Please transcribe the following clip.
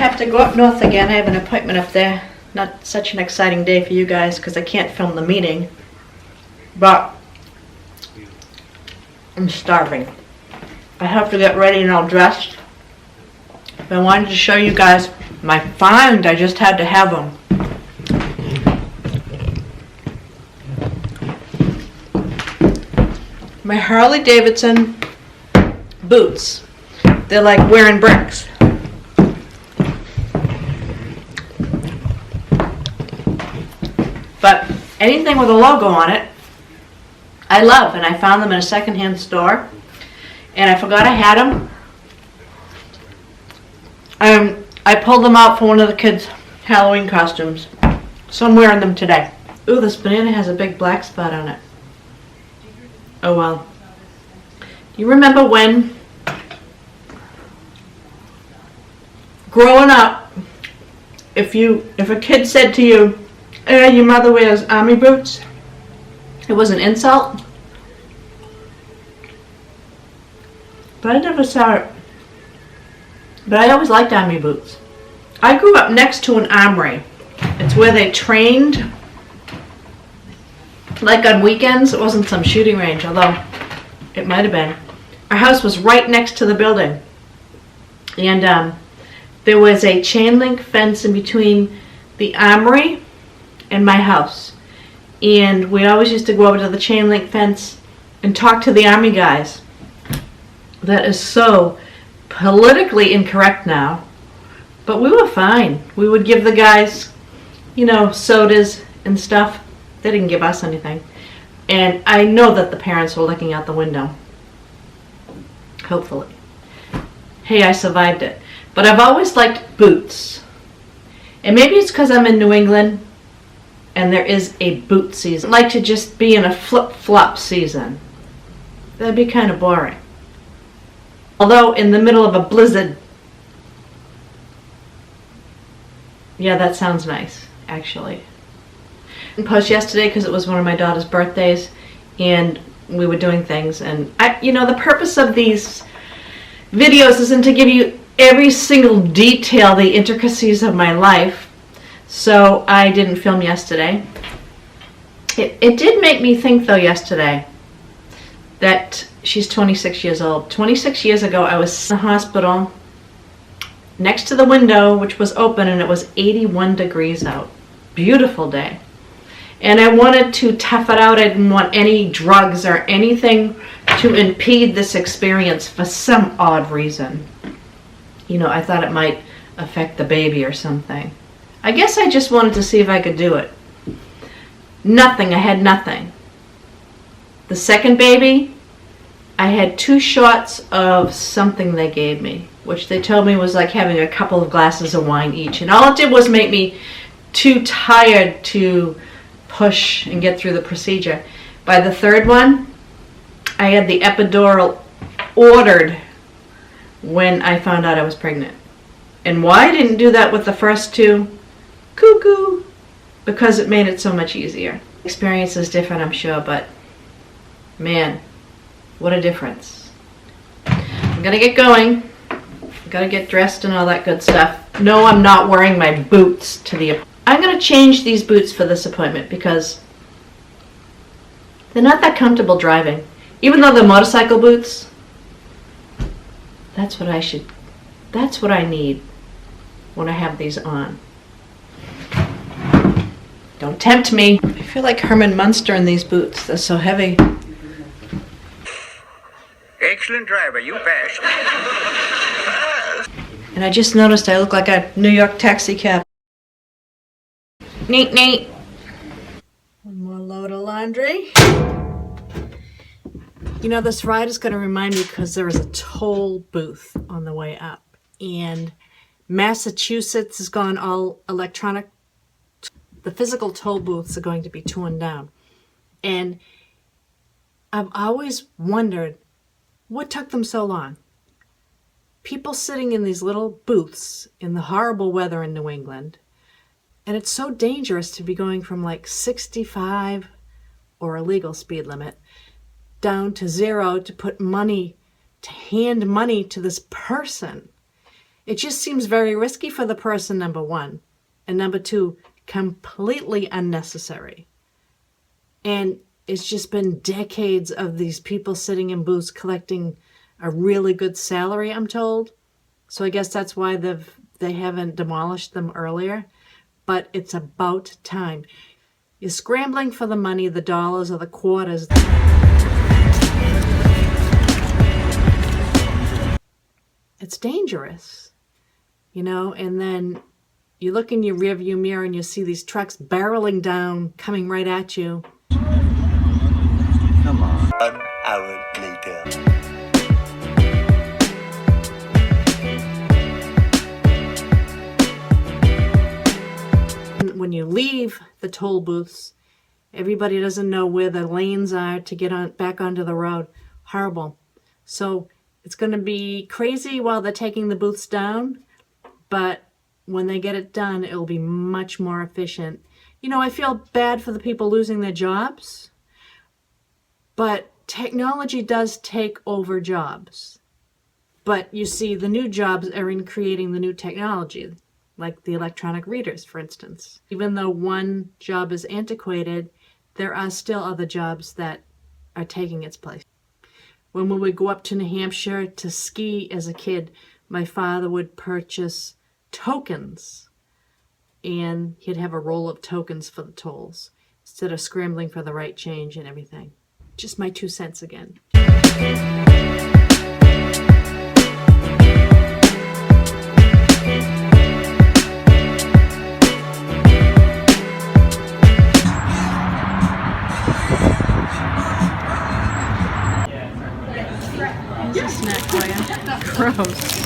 have to go up north again. I have an appointment up there. Not such an exciting day for you guys because I can't film the meeting. But I'm starving. I have to get ready and all dressed. But I wanted to show you guys my find. I just had to have them. My Harley Davidson boots. They're like wearing bricks. But anything with a logo on it, I love. And I found them in a secondhand store. And I forgot I had them. I pulled them out for one of the kids' Halloween costumes. So I'm wearing them today. Ooh, this banana has a big black spot on it. Oh well. You remember when, growing up, if a kid said to you, your mother wears army boots, it was an insult? But I never saw it. But I always liked army boots. I grew up next to an armory. It's where they trained, like on weekends. It wasn't some shooting range, although it might have been. Our house was right next to the building. And there was a chain link fence in between the armory and my house. And we always used to go over to the chain link fence and talk to the army guys. That is so politically incorrect now. But we were fine. We would give the guys, you know, sodas and stuff. They didn't give us anything. And I know that the parents were looking out the window. Hopefully. Hey, I survived it. But I've always liked boots. And maybe it's because I'm in New England and there is a boot season. I'd like to just be in a flip-flop season. That'd be kind of boring. Although in the middle of a blizzard, yeah, that sounds nice, actually. I post yesterday because it was one of my daughter's birthdays, and we were doing things. And you know, the purpose of these videos isn't to give you every single detail, the intricacies of my life. So I didn't film yesterday. It did make me think, though, yesterday that she's 26 years old. 26 years ago, I was in the hospital next to the window, which was open, and it was 81 degrees out. Beautiful day. And I wanted to tough it out. I didn't want any drugs or anything to impede this experience for some odd reason. You know, I thought it might affect the baby or something. I guess I just wanted to see if I could do it. Nothing. I had nothing. The second baby, I had 2 shots of something they gave me, which they told me was like having a couple of glasses of wine each. And all it did was make me too tired to push and get through the procedure. By the third one, I had the epidural ordered when I found out I was pregnant. And why I didn't do that with the first 2? Cuckoo! Because it made it so much easier. Experience is different, I'm sure, but man, what a difference. I'm gonna get going. I'm gonna get dressed and all that good stuff. No, I'm not wearing my boots to the appointment. I'm gonna change these boots for this appointment because they're not that comfortable driving. Even though they're motorcycle boots, that's what I need when I have these on. Don't tempt me. I feel like Herman Munster in these boots. They're so heavy. Excellent driver, you passed. And I just noticed I look like a New York taxi cab. Neat, neat. One more load of laundry. You know, this ride is going to remind me because there is a toll booth on the way up. And Massachusetts has gone all electronic. The physical toll booths are going to be torn down. And I've always wondered, what took them so long? People sitting in these little booths in the horrible weather in New England. And it's so dangerous to be going from like 65 or a legal speed limit down to 0 to put money, to hand money to this person. It just seems very risky for the person, number one. And number two, completely unnecessary. And it's just been decades of these people sitting in booths collecting a really good salary, I'm told. So I guess that's why they haven't demolished them earlier. But it's about time. You're scrambling for the money, the dollars, or the quarters. It's dangerous, you know, and then you look in your rearview mirror and you see these trucks barreling down, coming right at you. Come on. An hour later. When you leave the toll booths, everybody doesn't know where the lanes are to get on back onto the road. Horrible. So it's going to be crazy while they're taking the booths down, but when they get it done, it'll be much more efficient. You know, I feel bad for the people losing their jobs, but technology does take over jobs. But you see, the new jobs are in creating the new technology, like the electronic readers, for instance. Even though one job is antiquated, there are still other jobs that are taking its place. When we would go up to New Hampshire to ski as a kid, my father would purchase tokens, and he'd have a roll of tokens for the tolls instead of scrambling for the right change and everything. Just my 2 cents again. Here's a snack for you. Gross.